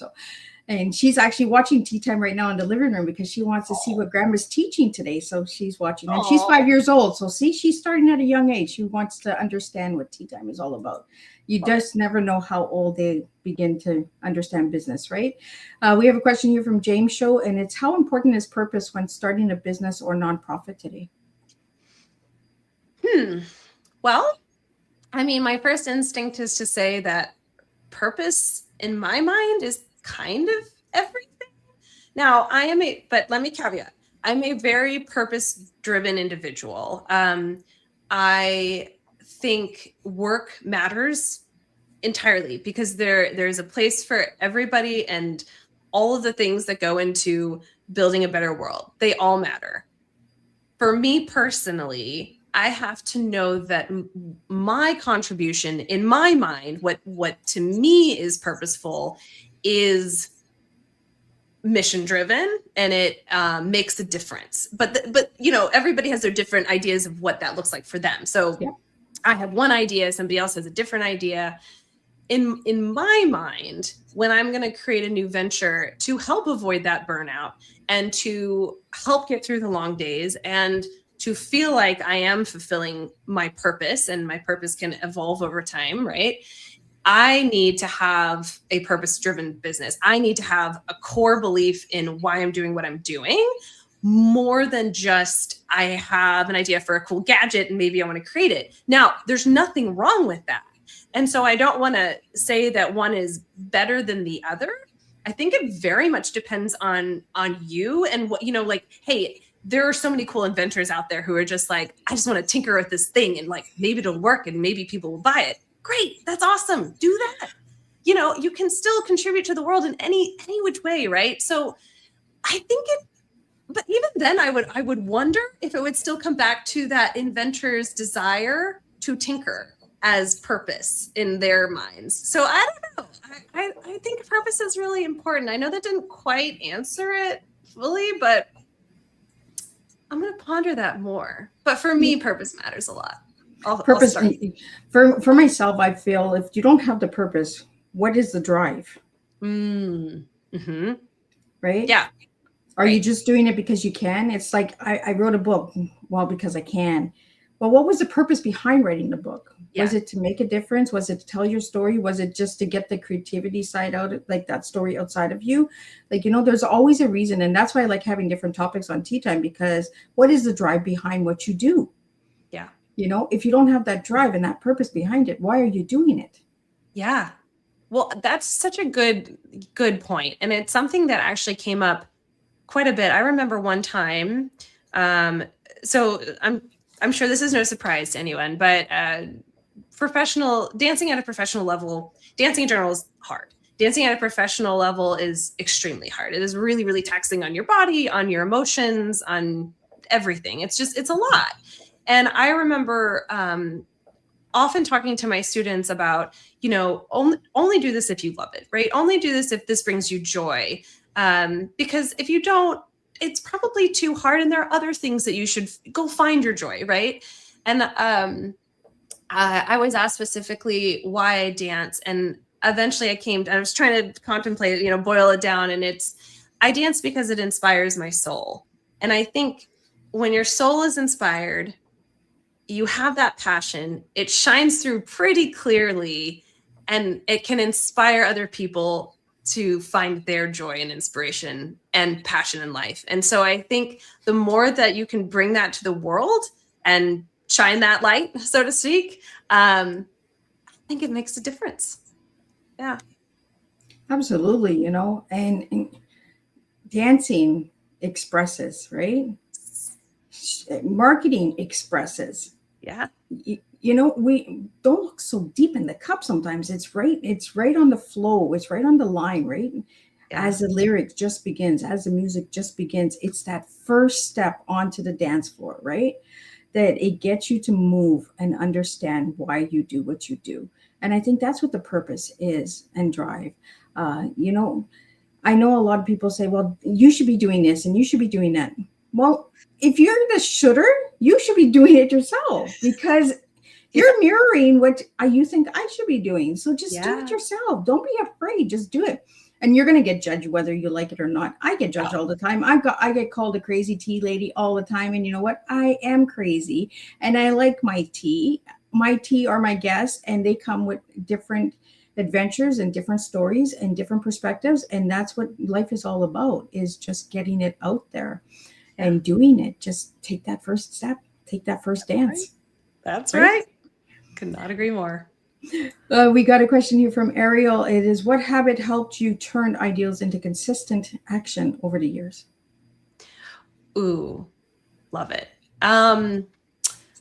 And she's actually watching Tea Time right now in the living room because she wants to see what grandma's teaching today. So she's watching. And she's 5 years old. So see, she's starting at a young age. She wants to understand what Tea Time is all about. You just never know how old they begin to understand business, right? We have a question here from James Show, and it's how important is purpose when starting a business or nonprofit today? Well, I mean, my first instinct is to say that purpose in my mind is kind of everything. Now, but let me caveat, I'm a very purpose-driven individual. I think work matters entirely because there's a place for everybody and all of the things that go into building a better world. They all matter. For me personally, I have to know that my contribution in my mind, what to me is purposeful, is mission driven, and it makes a difference. But you know, everybody has their different ideas of what that looks like for them. So Yeah. I have one idea, somebody else has a different idea. In my mind, when I'm going to create a new venture to help avoid that burnout and to help get through the long days and to feel like I am fulfilling my purpose, and my purpose can evolve over time, right? I need to have a purpose-driven business. I need to have a core belief in why I'm doing what I'm doing, more than just I have an idea for a cool gadget and maybe I want to create it. Now, there's nothing wrong with that. And so I don't want to say that one is better than the other. I think it very much depends on you and what, you know, like, hey, there are so many cool inventors out there who are just like, I just want to tinker with this thing and like, maybe it'll work and maybe people will buy it. Great. That's awesome. Do that. You know, you can still contribute to the world in any which way. Right. So I think but even then I would wonder if it would still come back to that inventor's desire to tinker as purpose in their minds. So I don't know. I think purpose is really important. I know that didn't quite answer it fully, but I'm going to ponder that more. But for me, purpose matters a lot. Purpose for myself, I feel if you don't have the purpose, what is the drive? Mm-hmm. Right? Yeah. Are you just doing it because you can? It's like I wrote a book, well, because I can. Well, what was the purpose behind writing the book? Yeah. Was it to make a difference? Was it to tell your story? Was it just to get the creativity side out, like that story outside of you? Like, you know, there's always a reason. And that's why I like having different topics on Teatime, because what is the drive behind what you do? Yeah. You know, if you don't have that drive and that purpose behind it, why are you doing it? Yeah. Well, that's such a good point. And it's something that actually came up quite a bit. I remember one time, so I'm sure this is no surprise to anyone, but dancing at a professional level, dancing in general is hard. Dancing at a professional level is extremely hard. It is really, really taxing on your body, on your emotions, on everything. It's a lot. And I remember often talking to my students about, you know, only do this if you love it, right? Only do this if this brings you joy. Because if you don't, it's probably too hard, and there are other things that you should go find your joy, right? And I was asked specifically why I dance, and eventually I was trying to contemplate, you know, boil it down, and I dance because it inspires my soul. And I think when your soul is inspired, you have that passion, it shines through pretty clearly, and it can inspire other people to find their joy and inspiration and passion in life. And so I think the more that you can bring that to the world and shine that light, so to speak, I think it makes a difference. Yeah. Absolutely. You know, and dancing expresses, right? Marketing expresses. Yeah. You know, we don't look so deep in the cup sometimes. It's right on the flow. It's right on the line, right? Yeah. As the lyric just begins, as the music just begins, it's that first step onto the dance floor, right? That it gets you to move and understand why you do what you do. And I think that's what the purpose is and drive. You know, I know a lot of people say, well, you should be doing this and you should be doing that. Well, if you're the shooter, you should be doing it yourself, because you're mirroring what you think I should be doing. So just do it yourself. Don't be afraid. Just do it. And you're going to get judged whether you like it or not. I get judged all the time. I get called a crazy tea lady all the time. And you know what? I am crazy. And I like my tea. My tea are my guests, and they come with different adventures and different stories and different perspectives. And that's what life is all about, is just getting it out there and doing it. Just take that first step. Take that first dance. That's right. Could not agree more. We got a question here from Ariel. It is, what habit helped you turn ideals into consistent action over the years? Ooh, love it.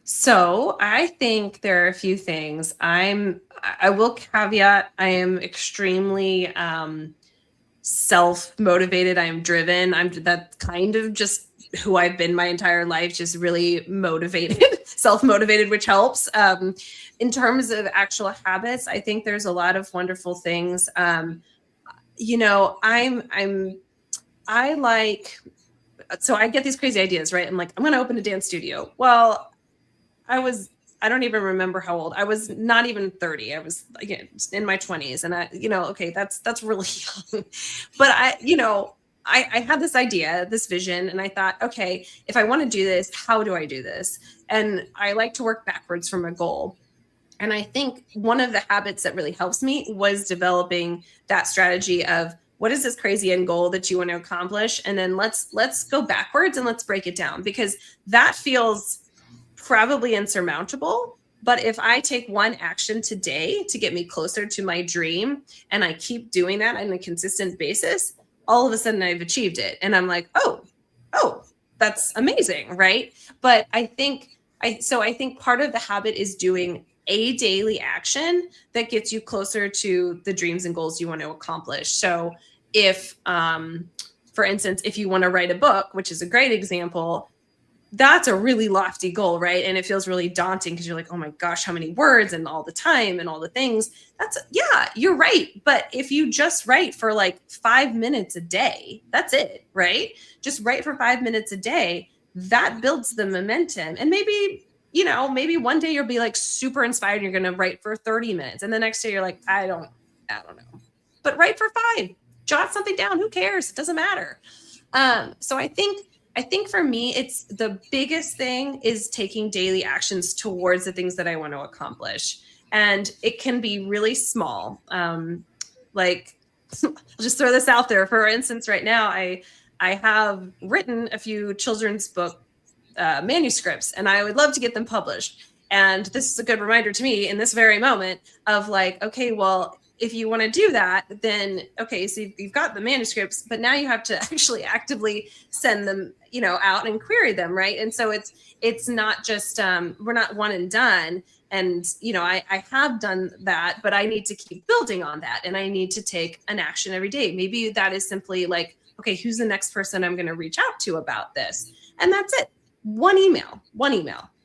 So I think there are a few things. I will caveat, I am extremely self-motivated. I am driven. That's kind of just who I've been my entire life, just really motivated, self-motivated, which helps. In terms of actual habits, I think there's a lot of wonderful things. You know, I like, so I get these crazy ideas, right? I'm like, I'm going to open a dance studio. Well, I don't even remember how old I was. Not even 30. I was, again, in my 20s, and okay, that's really young. But I had this idea, this vision, and I thought, okay, if I want to do this, how do I do this? And I like to work backwards from a goal. And I think one of the habits that really helps me was developing that strategy of, what is this crazy end goal that you want to accomplish? And then let's go backwards and let's break it down, because that feels probably insurmountable. But if I take one action today to get me closer to my dream, and I keep doing that on a consistent basis, all of a sudden I've achieved it. And I'm like, oh, that's amazing, right? But I think part of the habit is doing a daily action that gets you closer to the dreams and goals you want to accomplish. So if, for instance, if you want to write a book, which is a great example, that's a really lofty goal, right? And it feels really daunting because you're like, oh my gosh, how many words and all the time and all the things. Yeah, you're right. But if you just write for like 5 minutes a day, that's it, right? Just write for 5 minutes a day. That builds the momentum. And maybe one day you'll be like super inspired and you're going to write for 30 minutes. And the next day you're like, I don't know, but write for 5, jot something down. Who cares? It doesn't matter. So I think for me, it's the biggest thing is taking daily actions towards the things that I want to accomplish. And it can be really small. Like, I'll just throw this out there. For instance, right now, I have written a few children's book manuscripts, and I would love to get them published. And this is a good reminder to me in this very moment of like, okay, well, if you want to do that, then okay, so you've got the manuscripts, but now you have to actually actively send them, out and query them, right? And so it's not just we're not one and done. And I have done that, but I need to keep building on that, and I need to take an action every day. Maybe that is simply like, okay, who's the next person I'm going to reach out to about this? And that's it. One email.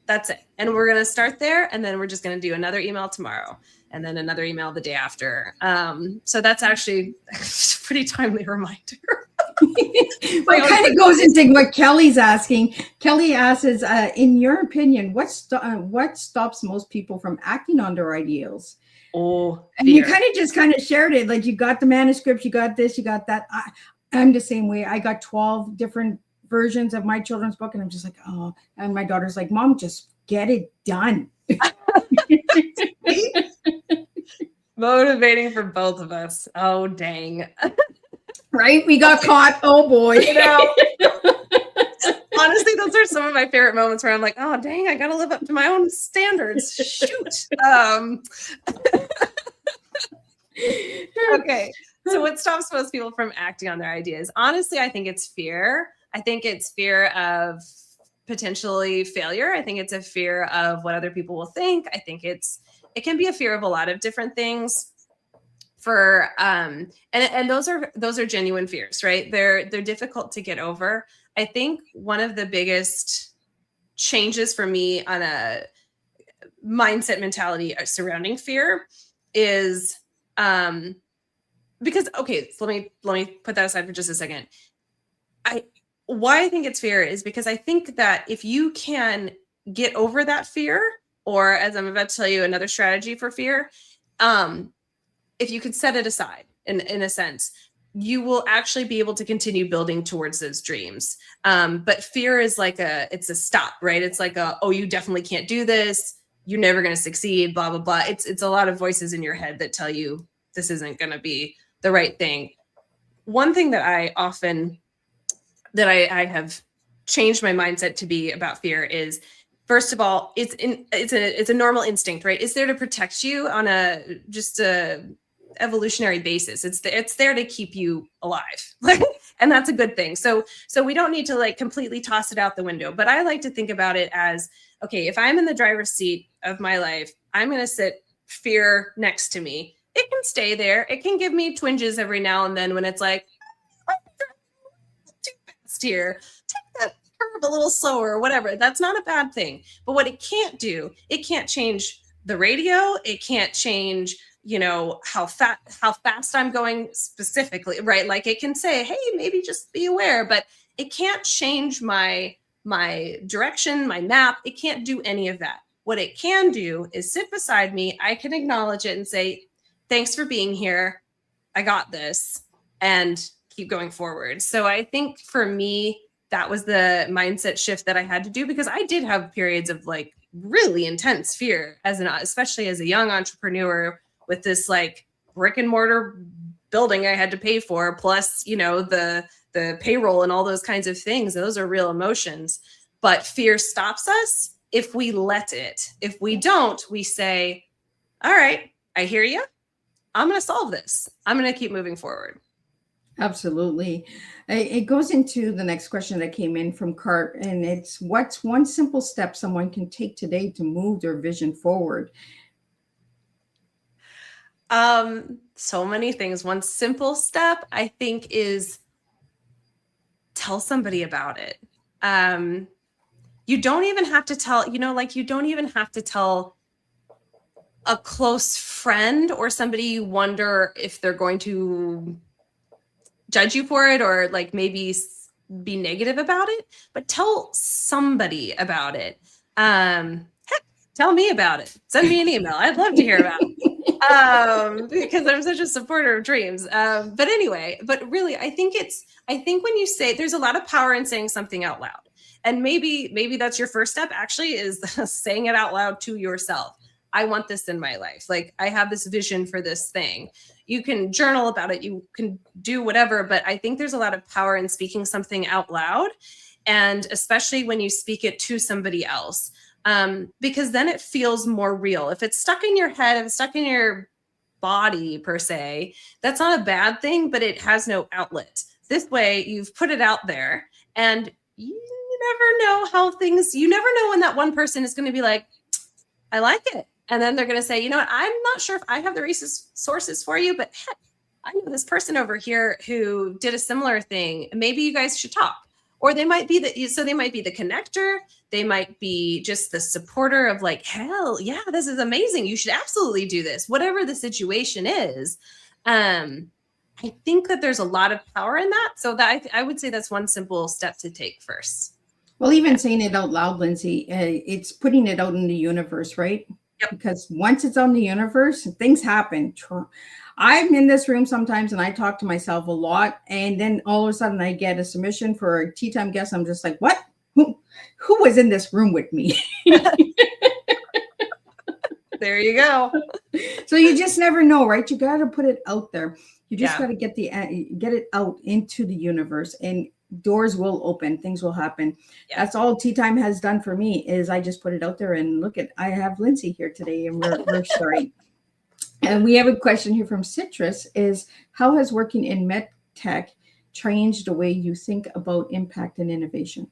That's it. And we're going to start there. And then we're just going to do another email tomorrow, and then another email the day after. So that's actually a pretty timely reminder. Well, it kind of goes into what Kelly's asking. Kelly asks, in your opinion, what stops most people from acting on their ideals? Oh, and you kind of shared it. Like, you got the manuscripts, you got this, you got that. I'm the same way. I got 12 different versions of my children's book, and I'm just like, oh. And my daughter's like, Mom, just get it done. Motivating for both of us. Oh, dang. Right? We got caught. Oh boy. Honestly, those are some of my favorite moments where I'm like, oh, dang, I got to live up to my own standards. Shoot. Okay. So what stops most people from acting on their ideas? Honestly, I think it's fear. I think it's fear of potentially failure. I think it's a fear of what other people will think. I think it can be a fear of a lot of different things. And those are genuine fears, right? They're difficult to get over. I think one of the biggest changes for me on a mindset mentality surrounding fear is because, okay, so let me put that aside for just a second. Why I think it's fear is because I think that if you can get over that fear, or as I'm about to tell you, another strategy for fear, if you could set it aside in a sense, you will actually be able to continue building towards those dreams. But fear is like it's a stop, right? It's like oh, you definitely can't do this. You're never going to succeed, blah, blah, blah. It's a lot of voices in your head that tell you this isn't going to be the right thing. One thing that I have changed my mindset to be about fear is, first of all, it's a normal instinct, right? It's there to protect you on a evolutionary basis. It's there to keep you alive. And that's a good thing. So we don't need to like completely toss it out the window, but I like to think about it as, okay, if I'm in the driver's seat of my life, I'm going to sit fear next to me. It can stay there. It can give me twinges every now and then when it's like, fast here. Take that curve a little slower or whatever. That's not a bad thing. But what it can't do, it can't change the radio. It can't change, you know, how fast I'm going specifically, right? Like it can say, hey, maybe just be aware, but it can't change my direction, my map. It can't do any of that. What it can do is sit beside me. I can acknowledge it and say, thanks for being here. I got this, and keep going forward. So I think for me, that was the mindset shift that I had to do, because I did have periods of like really intense fear especially as a young entrepreneur with this like brick and mortar building I had to pay for, plus, you know, the payroll and all those kinds of things. Those are real emotions. But fear stops us if we let it. If we don't, we say, all right, I hear you. I'm going to solve this. I'm going to keep moving forward. Absolutely. It goes into the next question that came in from Cart, and it's, what's one simple step someone can take today to move their vision forward? So many things. One simple step, I think, is tell somebody about it. You don't even have to tell, you know, like you don't even have to tell a close friend or somebody you wonder if they're going to judge you for it or like maybe be negative about it, but tell somebody about it. Heck, tell me about it. Send me an email. I'd love to hear about it. Because I'm such a supporter of dreams. But anyway, but really, I think when you say, there's a lot of power in saying something out loud. And maybe that's your first step, actually, is saying it out loud to yourself. I want this in my life. Like, I have this vision for this thing. You can journal about it. You can do whatever. But I think there's a lot of power in speaking something out loud. And especially when you speak it to somebody else, because then it feels more real. If it's stuck in your head, if it's stuck in your body per se, that's not a bad thing, but it has no outlet. This way, you've put it out there, and you never know you never know when that one person is going to be like, I like it. And then they're going to say, you know what, I'm not sure if I have the resources for you, but heck, I know this person over here who did a similar thing. Maybe you guys should talk. Or they might be the connector. They might be just the supporter of like, hell yeah, this is amazing. You should absolutely do this. Whatever the situation is. I think that there's a lot of power in that. So that I would say that's one simple step to take first. Well, even saying it out loud, Lindsey, it's putting it out in the universe, right? Yep. Because once it's out in the universe, things happen. I'm in this room sometimes and I talk to myself a lot. And then all of a sudden I get a submission for a tea time guest. I'm just like, what? Who was in this room with me? There you go. So you just never know, right? You got to put it out there. You just got to get it out into the universe, and doors will open, things will happen. Yeah. That's all Tea Time has done for me, is I just put it out there, and look I have Lindsey here today, and we're sorry. And we have a question here from Citrus, is how has working in MedTech changed the way you think about impact and innovation?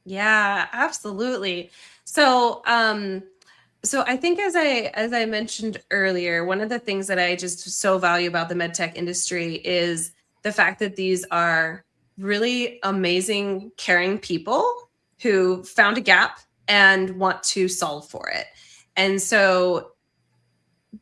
Yeah, absolutely. So I think as I mentioned earlier, one of the things that I just so value about the MedTech industry is the fact that these are really amazing, caring people who found a gap and want to solve for it. And so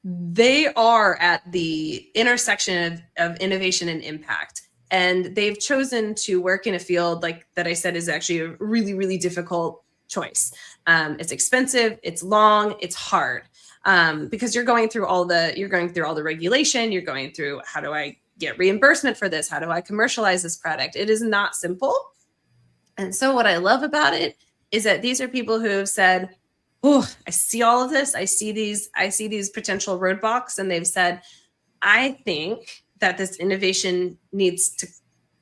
they are at the intersection of innovation and impact. And they've chosen to work in a field like that I said is actually a really, really difficult choice. It's expensive, it's long, it's hard, because you're going through all the regulation, you're going through, how do I get reimbursement for this? How do I commercialize this product? It is not simple. And so what I love about it is that these are people who have said, oh, I see all of this. I see these potential roadblocks. And they've said, I think that this innovation needs to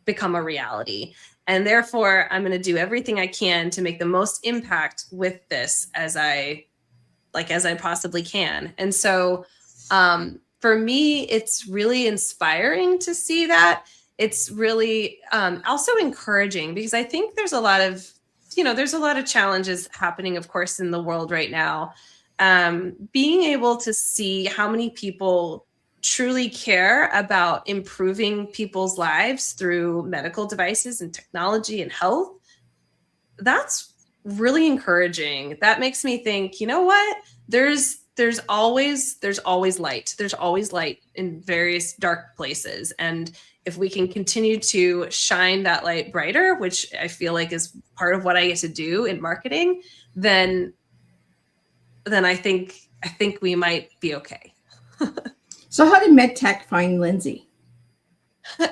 become a reality. And therefore, I'm going to do everything I can to make the most impact with this as I possibly can. And so for me, it's really inspiring to see that. It's really also encouraging, because I think there's a lot of challenges happening, of course, in the world right now. Being able to see how many people truly care about improving people's lives through medical devices and technology and health, that's really encouraging. That makes me think, you know what? There's always light. There's always light in various dark places. And if we can continue to shine that light brighter, which I feel like is part of what I get to do in marketing, then I think we might be okay. So how did MedTech find Lindsey? The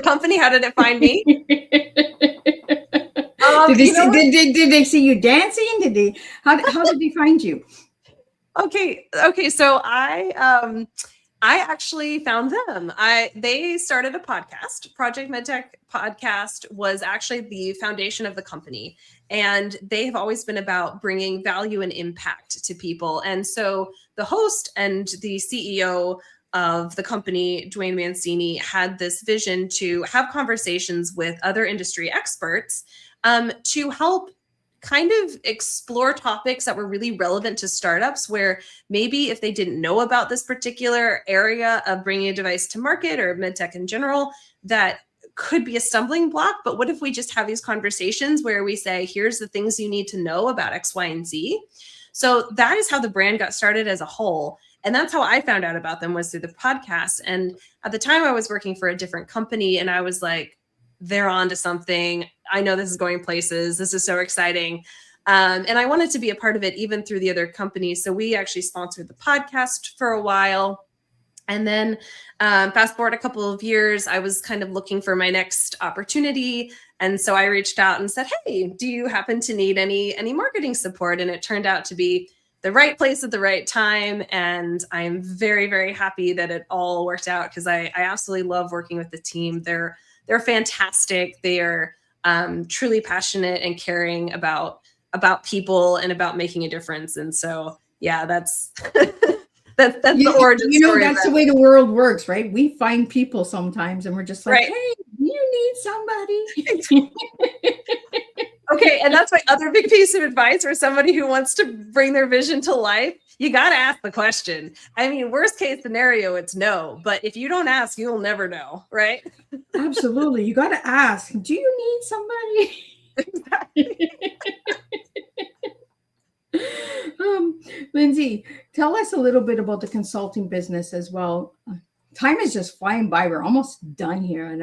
company, how did it find me? Did they see you dancing? How did they find you? Okay. So I actually found them. They started a podcast. Project Medtech podcast was actually the foundation of the company, and they have always been about bringing value and impact to people. And so the host and the CEO of the company, Dwayne Mancini, had this vision to have conversations with other industry experts to help kind of explore topics that were really relevant to startups, where maybe if they didn't know about this particular area of bringing a device to market or medtech in general, that could be a stumbling block. But what if we just have these conversations where we say, here's the things you need to know about X, Y, and Z? So that is how the brand got started as a whole. And that's how I found out about them, was through the podcast. And at the time I was working for a different company, and I was like, they're on to something. I know this is going places. This is so exciting. And I wanted to be a part of it even through the other companies. So we actually sponsored the podcast for a while. And then fast forward a couple of years, I was kind of looking for my next opportunity. And so I reached out and said, hey, do you happen to need any marketing support? And it turned out to be the right place at the right time. And I'm very, very happy that it all worked out, because I absolutely love working with the team. They're fantastic. They are truly passionate and caring about people and about making a difference. And so, yeah, that's that's the origin story. That's the way the world works, right? We find people sometimes, and we're just like, right. Hey, you need somebody. Okay, and that's my other big piece of advice for somebody who wants to bring their vision to life. You got to ask the question. I mean, worst case scenario, it's no. But if you don't ask, you'll never know, right? Absolutely. You got to ask, do you need somebody? Lindsey, tell us a little bit about the consulting business as well. Time is just flying by. We're almost done here. And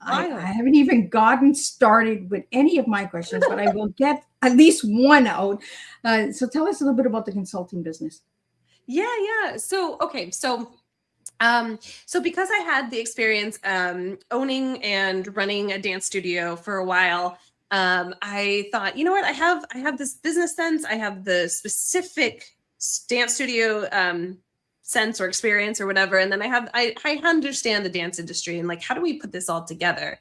I haven't even gotten started with any of my questions, but I will get at least one out. So tell us a little bit about the consulting business. Yeah. So because I had the experience owning and running a dance studio for a while, I thought, you know what, I have this business sense. I have the specific dance studio sense or experience or whatever. And then I understand the dance industry, and like, how do we put this all together?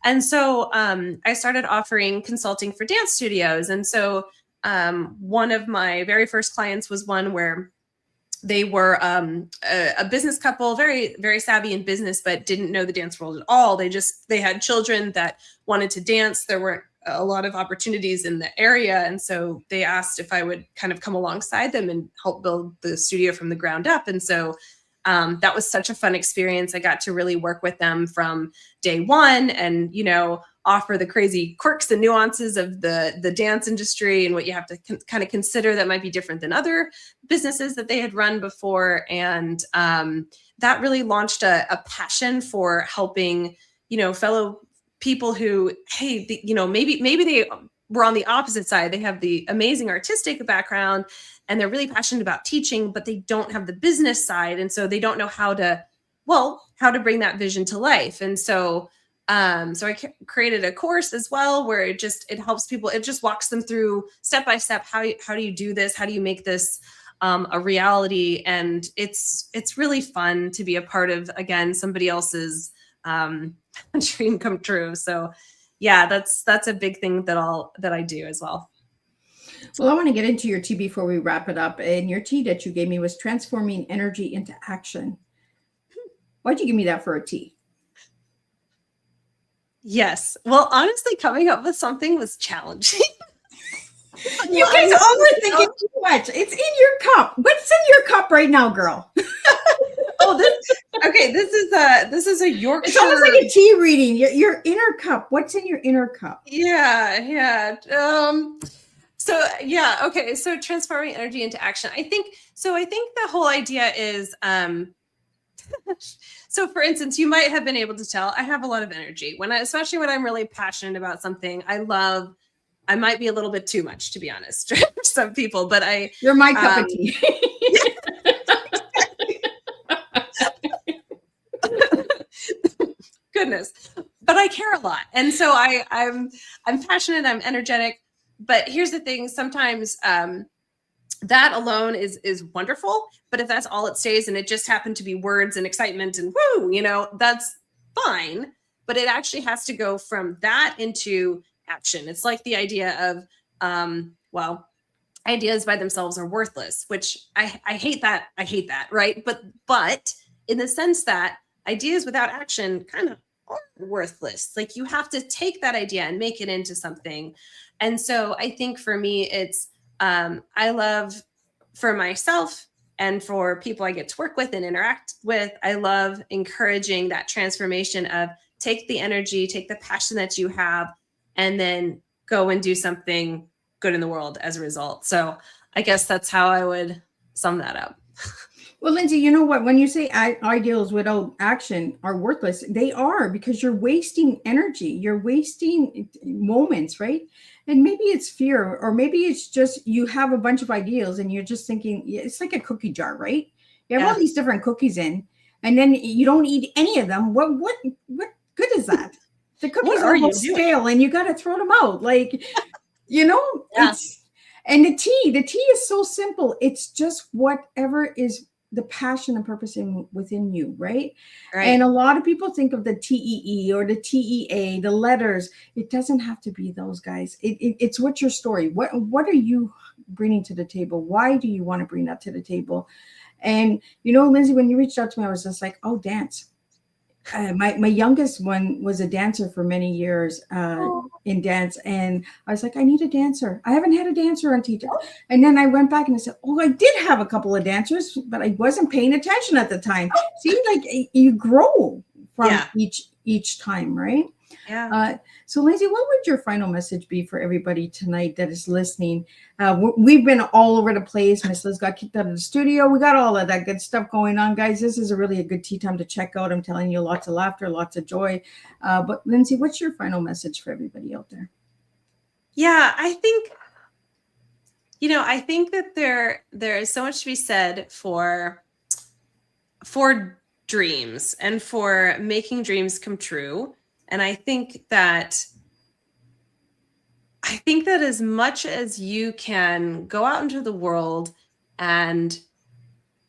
And so I started offering consulting for dance studios. And so one of my very first clients was one where they were a business couple, very, very savvy in business, but didn't know the dance world at all. They had children that wanted to dance. There weren't a lot of opportunities in the area. And so they asked if I would kind of come alongside them and help build the studio from the ground up. And so that was such a fun experience. I got to really work with them from day one and, offer the crazy quirks and nuances of the dance industry and what you have to kind of consider that might be different than other businesses that they had run before. And that really launched a passion for helping, fellow people who, hey, maybe they were on the opposite side. They have the amazing artistic background and they're really passionate about teaching, but they don't have the business side. And so they don't know how to bring that vision to life. And so I created a course as well, where it helps people. It just walks them through step by step. How do you do this? How do you make this a reality? And it's really fun to be a part of, again, somebody else's dream come true. So yeah, that's a big thing that I do as well. Well, I want to get into your tea before we wrap it up. And your tea that you gave me was transforming energy into action. Why'd you give me that for a tea? Yes. Well, honestly, coming up with something was challenging. You guys are overthinking too much. It's in your cup. What's in your cup right now, girl? Okay, this is a Yorkshire. It's almost like a tea reading. Your inner cup. What's in your inner cup? Yeah. So yeah, okay. So transforming energy into action. I think the whole idea is so for instance, you might have been able to tell I have a lot of energy especially when I'm really passionate about something. I might be a little bit too much, to be honest, for some people, but You're my cup of tea. Goodness, but I care a lot, and so I'm passionate, I'm energetic. But here's the thing: sometimes that alone is wonderful, but if that's all it stays and it just happened to be words and excitement and woo, that's fine. But it actually has to go from that into action. It's like the idea of ideas by themselves are worthless, which I hate that. I hate that, right? But in the sense that ideas without action kind of are worthless. Like you have to take that idea and make it into something. And so I think for me, it's I love, for myself and for people I get to work with and interact with, I love encouraging that transformation of take the energy, take the passion that you have, and then go and do something good in the world as a result. So I guess that's how I would sum that up. Well, Lindsey, you know what? When you say ideals without action are worthless, they are, because you're wasting energy. You're wasting moments, right? And maybe it's fear, or maybe it's just you have a bunch of ideals and you're just thinking, it's like a cookie jar, right? You have all these different cookies in, and then you don't eat any of them. What good is that? The cookies are almost stale and you got to throw them out. Like, and the tea is so simple. It's just whatever is the passion and purpose within you, right? And a lot of people think of the TEE or the TEA, the letters. It doesn't have to be those, guys. It's what's your story? What are you bringing to the table? Why do you want to bring that to the table? And Lindsey, when you reached out to me, I was just like, oh, dance. My youngest one was a dancer for many years in dance. And I was like, I need a dancer. I haven't had a dancer on Teatime. And then I went back and I said, oh, I did have a couple of dancers, but I wasn't paying attention at the time. See, like you grow from each time, right? Yeah. So Lindsey, what would your final message be for everybody tonight that is listening? We've been all over the place. Miss Liz got kicked out of the studio. We got all of that good stuff going on, guys. This is really a good tea time to check out. I'm telling you, lots of laughter, lots of joy. But Lindsey, what's your final message for everybody out there? Yeah, I think that there is so much to be said for dreams and for making dreams come true. And I think that as much as you can go out into the world and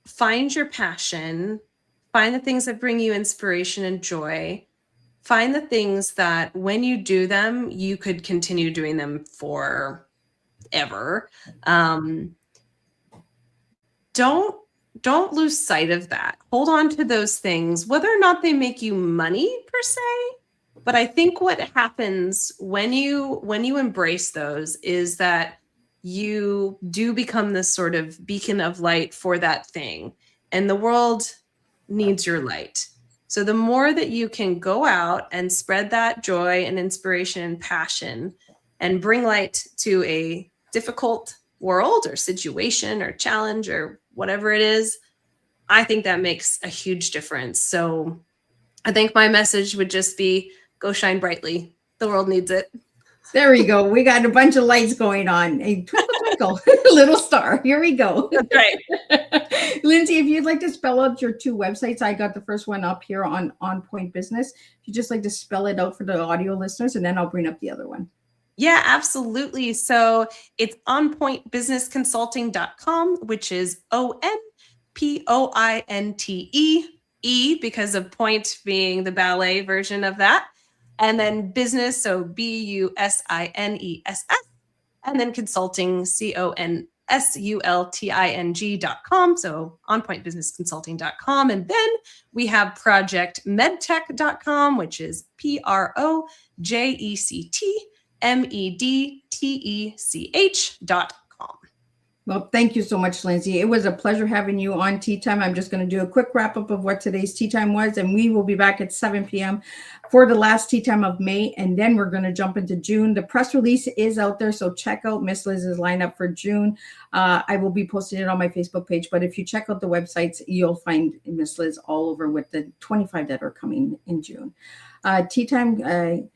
find your passion, find the things that bring you inspiration and joy, find the things that when you do them, you could continue doing them forever. Don't lose sight of that. Hold on to those things, whether or not they make you money per se. But I think what happens when you embrace those is that you do become this sort of beacon of light for that thing. And the world needs your light. So the more that you can go out and spread that joy and inspiration and passion and bring light to a difficult world or situation or challenge or whatever it is, I think that makes a huge difference. So I think my message would just be, go shine brightly. The world needs it. There we go. We got a bunch of lights going on. A twinkle, twinkle, little star. Here we go. That's right. Lindsey, if you'd like to spell out your two websites, I got the first one up here on Point Business. If you'd just like to spell it out for the audio listeners, and then I'll bring up the other one. Yeah, absolutely. So it's onpointbusinessconsulting.com, which is ONPOINTE, because of point being the ballet version of that. And then business, so BUSINESS, and then consulting, CONSULTING.com, so onpointbusinessconsulting.com. And then we have Project Medtech.com, which is PROJECTMEDTECH.com. Well, thank you so much, Lindsay. It was a pleasure having you on Tea Time. I'm just going to do a quick wrap up of what today's Tea Time was, and we will be back at 7 p.m. for the last Tea Time of May, and then we're going to jump into June. The press release is out there, so check out Miss Liz's lineup for June. I will be posting it on my Facebook page, but if you check out the websites, you'll find Miss Liz all over with the 25 that are coming in June. Tea Time.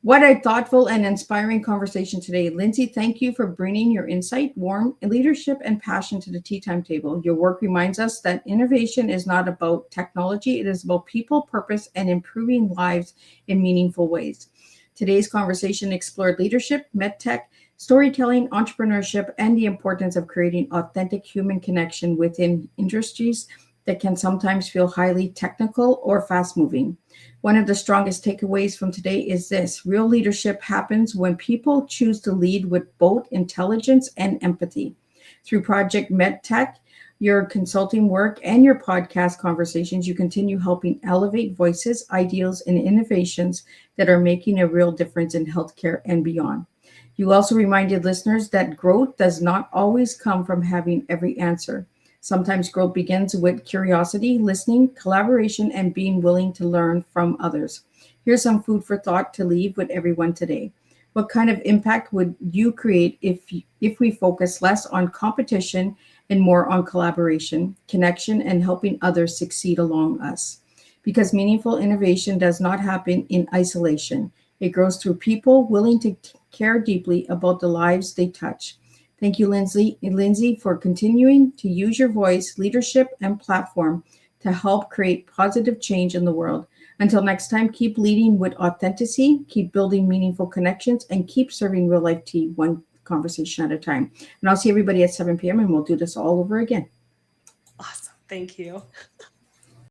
What a thoughtful and inspiring conversation today. Lindsay, thank you for bringing your insight, warmth, leadership, and passion to the Tea Time table. Your work reminds us that innovation is not about technology. It is about people, purpose, and improving lives in meaningful ways. Today's conversation explored leadership, medtech, storytelling, entrepreneurship, and the importance of creating authentic human connection within industries that can sometimes feel highly technical or fast-moving. One of the strongest takeaways from today is this: real leadership happens when people choose to lead with both intelligence and empathy. Through Project Medtech, your consulting work, and your podcast conversations, you continue helping elevate voices, ideals, and innovations that are making a real difference in healthcare and beyond. You also reminded listeners that growth does not always come from having every answer. Sometimes growth begins with curiosity, listening, collaboration, and being willing to learn from others. Here's some food for thought to leave with everyone today. What kind of impact would you create if we focus less on competition and more on collaboration, connection, and helping others succeed along us? Because meaningful innovation does not happen in isolation. It grows through people willing to care deeply about the lives they touch. Thank you, Lindsay, for continuing to use your voice, leadership, and platform to help create positive change in the world. Until next time, keep leading with authenticity, keep building meaningful connections, and keep serving real life tea one conversation at a time. And I'll see everybody at 7 p.m. and we'll do this all over again. Awesome. Thank you.